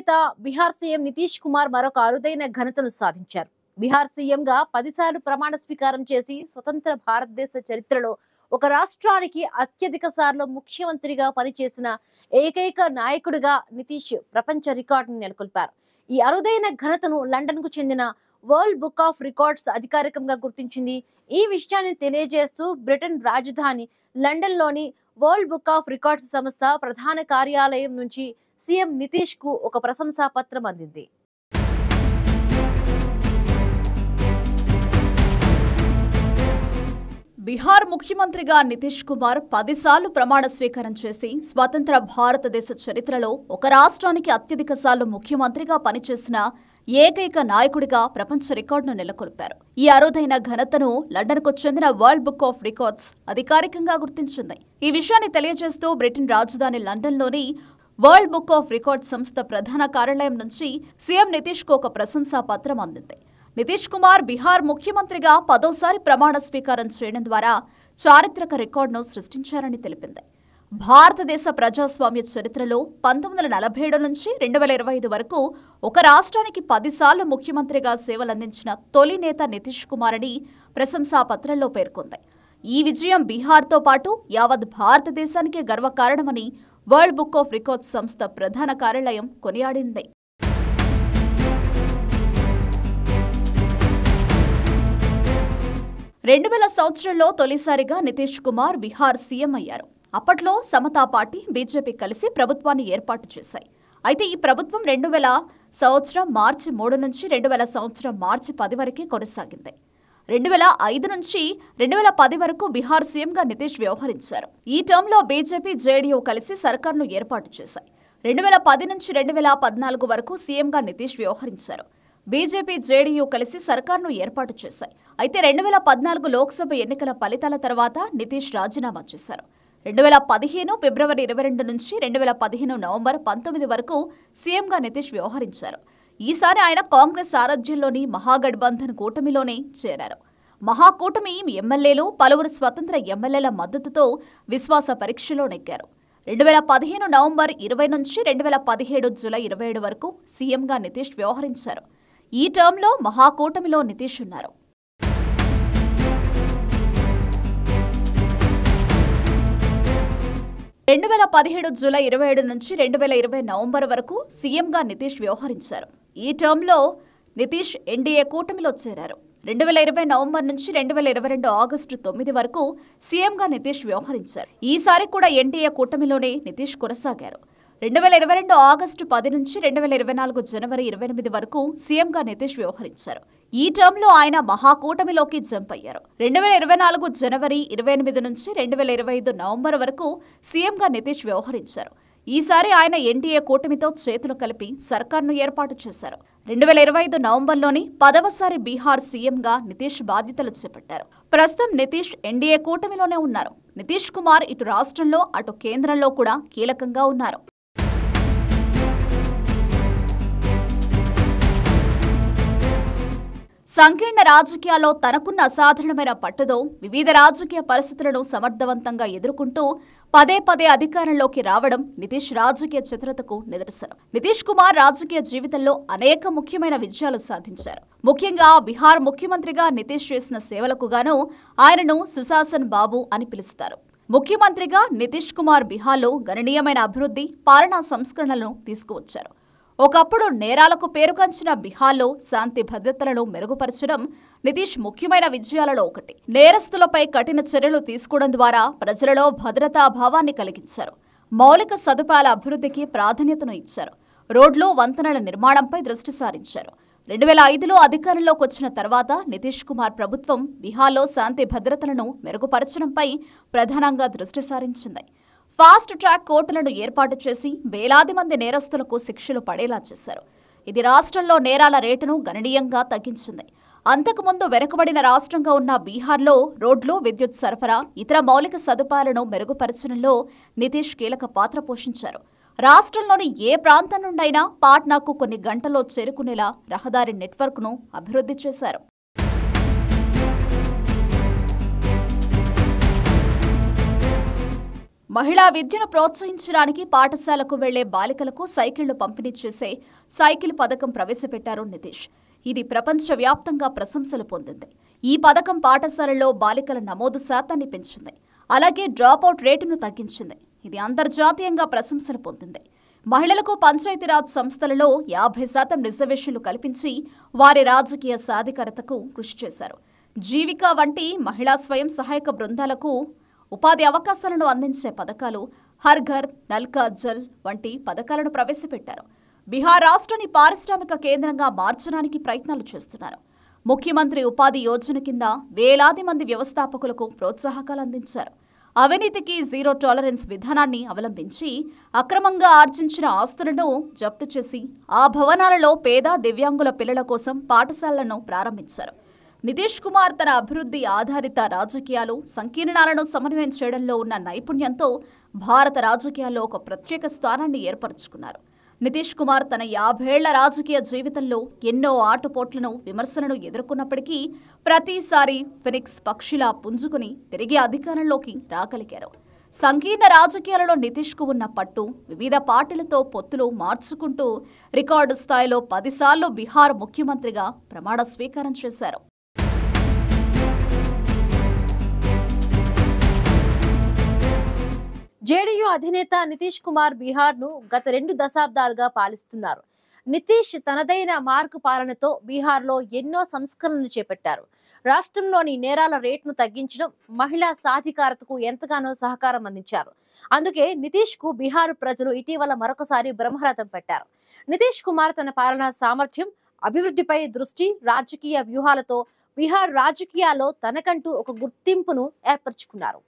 నేత బీహార్ సీఎం నితీష్ కుమార్ మరొక అరుదైన ఘనతను సాధించారు. బీహార్ సీఎంగా 10 సార్లు ప్రమాణ స్వీకారం చేసి స్వతంత్ర భారతదేశ చరిత్రలో ఒక రాష్ట్రానికి అత్యధిక సార్లు ముఖ్యమంత్రిగా పనిచేసిన ఏకైక నాయకుడిగా నితీష్ ప్రపంచ రికార్డును నెలకొల్పారు. ఈ అరుదైన ఘనతను లండన్ కు చెందిన వరల్డ్ బుక్ ఆఫ్ రికార్డ్స్ అధికారికంగా గుర్తించింది. ఈ విషయాన్ని తెలియజేస్తూ బ్రిటన్ రాజధాని లండన్ లోని వరల్డ్ బుక్ ఆఫ్ రికార్డ్స్ సంస్థ ప్రధాన కార్యాలయం నుంచి సీఎం నితీష్ కు ఒక ప్రశంసా పత్రం అందింది. బీహార్ ముఖ్యమంత్రిగా నితీష్ కుమార్ 10 సార్లు ప్రమాణ స్వీకారం చేసి స్వతంత్ర భారతదేశ చరిత్రలో ఒక రాష్ట్రానికి అత్యధిక సార్లు ముఖ్యమంత్రిగా పనిచేసిన ఏకైక నాయకుడిగా ప్రపంచ రికార్డును నెలకొల్పారు. ఈ అరుదైన ఘనతను లండన్కు చెందిన వరల్డ్ బుక్ ఆఫ్ రికార్డ్స్ అధికారికంగా గుర్తించింది. ఈ విషయాన్ని తెలియజేస్తూ బ్రిటన్ రాజధాని లండన్లోని వరల్డ్ బుక్ ఆఫ్ రికార్డ్స్ సంస్థ ప్రధాన కార్యాలయం నుంచి సీఎం నితీష్ కు ఒక ప్రశంసా పత్రం అందింది. నితీష్ కుమార్ బీహార్ ముఖ్యమంత్రిగా 10వ ప్రమాణ స్వీకారం చేయడం ద్వారా చారిత్రక రికార్డును సృష్టించారని తెలిపింది. భారతదేశ ప్రజాస్వామ్య చరిత్రలో 1947 నుంచి 2025 వరకు ఒక రాష్ట్రానికి 10 సార్లు ముఖ్యమంత్రిగా సేవలందించిన తొలి నేత నితీష్ కుమార్ అని ప్రశంసా పత్రంలో పేర్కొంది. ఈ విజయం బీహార్తో పాటు యావత్ భారతదేశానికి గర్వకారణమని వరల్డ్ బుక్ ఆఫ్ రికార్డ్స్ సంస్థ ప్రధాన కార్యాలయం కొనియాడింది. 2000 సంవత్సరంలో తొలిసారిగా నితీష్ కుమార్ బీహార్ సీఎం అయ్యారు. అప్పట్లో సమతా పార్టీ, బీజేపీ కలిసి ప్రభుత్వాన్ని ఏర్పాటు చేశాయి. అయితే ఈ ప్రభుత్వం 2000 సంవత్సరం మార్చి 3 నుంచి 2000 సంవత్సరం మార్చి 10 వరకే కొనసాగింది. 2005 నుంచి 2010 వరకు బీహార్ సీఎంగా నితీష్ వ్యవహరించారు. ఈ టర్మ్లో బీజేపీ, జేడీయూ కలిసి సర్కార్ను ఏర్పాటు చేశాయి. 2010 నుంచి 2014 వరకు సీఎంగా నితీష్ వ్యవహరించారు. బీజేపీ, జేడీయూ కలిసి సర్కార్ను ఏర్పాటు చేశాయి. అయితే 2014 లోక్సభ ఎన్నికల ఫలితాల తర్వాత నితీష్ రాజీనామా చేశారు. 2015 ఫిబ్రవరి 22 నుంచి 2015 నవంబర్ 19 వరకు సీఎంగా నితీష్ వ్యవహరించారు. ఈసారి ఆయన కాంగ్రెస్ సారథ్యంలోని మహాగఠబంధన్ కూటమిలోనే చేరారు. మహాకూటమి ఎమ్మెల్యేలు పలువురు స్వతంత్ర ఎమ్మెల్యేల మద్దతుతో విశ్వాస పరీక్షలో నెగ్గారు. 2015 నవంబర్ 20 నుంచి 2017 జూలై 27 వరకు సీఎంగా నితీష్ వ్యవహరించారు. ఈ టర్మ్లో మహాకూటమిలో నితీష్ ఉన్నారు. 2017 జూలై 27 నుంచి 2020 నవంబర్ వరకు సీఎంగా నితీష్ వ్యవహరించారు. ఈ టర్మ్లో నితీష్ ఎన్డీఏ కూటమిలో చేరారు. 2020 నవంబర్ నుంచి 2022 ఆగస్టు 9 వరకు సీఎంగా నితీష్ వ్యవహరించారు. ఈసారి కూడా ఎన్డీఏ కూటమిలోనే నితీష్ కొనసాగారు. 2022 ఆగస్టు 10 నుంచి 2024 జనవరి 28 వరకు సీఎంగా నితీష్ వ్యవహరించారు. ఈ టర్మ్లో ఆయన మహాకూటమిలోకి జంప్ అయ్యారు. 2024 జనవరి 28 నుంచి 2025 నవంబర్ వరకు సీఎంగా నితీష్ వ్యవహరించారు. ఈసారి ఆయన ఎన్డీఏ కూటమితో చేతులు కలిపి సర్కార్ను ఏర్పాటు చేశారు. 2025 నవంబర్లోని 10వసారి బీహార్ సీఎంగా నితీష్ బాధ్యతలు చేపట్టారు. ప్రస్తుతం నితీష్ ఎన్డీఏ కూటమిలోనే ఉన్నారు. నితీష్ కుమార్ ఇటు రాష్ట్రంలో అటు కేంద్రంలో కూడా కీలకంగా ఉన్నారు. సంకీర్ణ రాజకీయాల్లో తనకున్న అసాధారణమైన పట్టుతో వివిధ రాజకీయ పరిస్థితులను సమర్థవంతంగా ఎదుర్కొంటూ పదే పదే అధికారంలోకి రావడం నితీష్ రాజకీయ చతురతకు నిదర్శనం. నితీష్ కుమార్ రాజకీయ జీవితంలో అనేక ముఖ్యమైన విజయాలు సాధించారు. ముఖ్యంగా బీహార్ ముఖ్యమంత్రిగా నితీష్ చేసిన సేవలకు గాను ఆయనను సుశాసన్ బాబు అని పిలుస్తారు. ముఖ్యమంత్రిగా నితీష్ కుమార్ బీహార్లో గణనీయమైన అభివృద్ధి, పాలనా సంస్కరణలను తీసుకువచ్చారు. ఒకప్పుడు నేరాలకు పేరుగాంచిన బీహార్లో శాంతి భద్రతలను మెరుగుపరచడం నితీష్ ముఖ్యమైన విజయాలలో ఒకటి. నేరస్తులపై కఠిన చర్యలు తీసుకోవడం ద్వారా ప్రజలలో భద్రతా భావాన్ని కలిగించారు. మౌలిక సదుపాయాల అభివృద్ధికి ప్రాధాన్యతను ఇచ్చారు. రోడ్లు, వంతెనల నిర్మాణంపై దృష్టి సారించారు. 2005లో అధికారంలోకి వచ్చిన తర్వాత నితీష్ కుమార్ ప్రభుత్వం బీహార్లో శాంతి భద్రతలను మెరుగుపరచడంపై ప్రధానంగా దృష్టి సారించింది. ఫాస్ట్ ట్రాక్ కోర్టులను ఏర్పాటు చేసి వేలాది మంది నేరస్తులకు శిక్షలు పడేలా చేశారు. ఇది రాష్ట్రంలో నేరాల రేటును గణనీయంగా తగ్గించింది. అంతకుముందు వెనుకబడిన రాష్ట్రంగా ఉన్న బీహార్లో రోడ్లు, విద్యుత్ సరఫరా, ఇతర మౌలిక సదుపాయాలను మెరుగుపరచడంలో నితీష్ కీలక పాత్ర పోషించారు. రాష్ట్రంలోని ఏ ప్రాంతం నుండైనా పాట్నాకు కొన్ని గంటల్లో చేరుకునేలా రహదారి నెట్వర్క్ను అభివృద్ధి చేశారు. మహిళా విద్యను ప్రోత్సహించడానికి పాఠశాలకు వెళ్లే బాలికలకు సైకిళ్లు పంపిణీ చేసే సైకిల్ పథకం ప్రవేశపెట్టారు నితీష్. ఇది ప్రపంచవ్యాప్తంగా ప్రశంసలు పొందింది. ఈ పథకం పాఠశాలల్లో బాలికల నమోదు శాతాన్ని పెంచింది. అలాగే డ్రాపౌట్ రేటును తగ్గించింది. ఇది అంతర్జాతీయంగా ప్రశంసలు పొందింది. మహిళలకు పంచాయతీరాజ్ సంస్థలలో 50% రిజర్వేషన్లు కల్పించి వారి రాజకీయ సాధికారతకు కృషి చేశారు. జీవిక వంటి మహిళా స్వయం సహాయక బృందాలకు ఉపాధి అవకాశాలను అందించే పథకాలు, హర్ ఘర్ నల్ కా జల్ వంటి పథకాలను ప్రవేశపెట్టారు. బీహార్ రాష్ట్రాన్ని పారిశ్రామిక కేంద్రంగా మార్చడానికి ప్రయత్నాలు చేస్తున్నారు. ముఖ్యమంత్రి ఉపాధి యోజన కింద వేలాది మంది వ్యవస్థాపకులకు ప్రోత్సాహకాలు అందించారు. అవినీతికి జీరో టాలరెన్స్ విధానాన్ని అవలంబించి అక్రమంగా ఆర్జించిన ఆస్తులను జప్తు చేసి ఆ భవనాలలో పేద దివ్యాంగుల పిల్లల కోసం పాఠశాలలను ప్రారంభించారు. నితీష్ కుమార్ తన అభివృద్ధి ఆధారిత రాజకీయాలు, సంకీర్ణాలను సమన్వయం చేయడంలో ఉన్న నైపుణ్యంతో భారత రాజకీయాల్లో ఒక ప్రత్యేక స్థానాన్ని ఏర్పరచుకున్నారు. నితీష్ కుమార్ తన 50 ఏళ్ల రాజకీయ జీవితంలో ఎన్నో ఆటుపోట్లను, విమర్శలను ఎదుర్కొన్నప్పటికీ ప్రతిసారి ఫినిక్స్ పక్షిలా పుంజుకుని తిరిగి అధికారంలోకి రాగలిగారు. సంకీర్ణ రాజకీయాలలో నితీష్ కు ఉన్న పట్టు, వివిధ పార్టీలతో పొత్తులు మార్చుకుంటూ రికార్డు స్థాయిలో 10 సార్లు బీహార్ ముఖ్యమంత్రిగా ప్రమాణ స్వీకారం చేశారు. జేడీయూ అధినేత నితీష్ కుమార్ బీహార్ ను గత 2 దశాబ్దాలుగా పాలిస్తున్నారు. నితీష్ తనదైన మార్కు పాలనతో బీహార్ లో ఎన్నో సంస్కరణలు చేపట్టారు. రాష్ట్రంలోని నేరాల రేటును తగ్గించడం, మహిళా సాధికారతకు ఎంతగానో సహకారం అందించారు. అందుకే నితీష్ కు బీహార్ ప్రజలు ఇటీవల మరొకసారి బ్రహ్మరథం పట్టారు. నితీష్ కుమార్ తన పాలనా సామర్థ్యం, అభివృద్ధిపై దృష్టి, రాజకీయ వ్యూహాలతో బీహార్ రాజకీయాల్లో తనకంటూ ఒక గుర్తింపును ఏర్పరచుకున్నారు.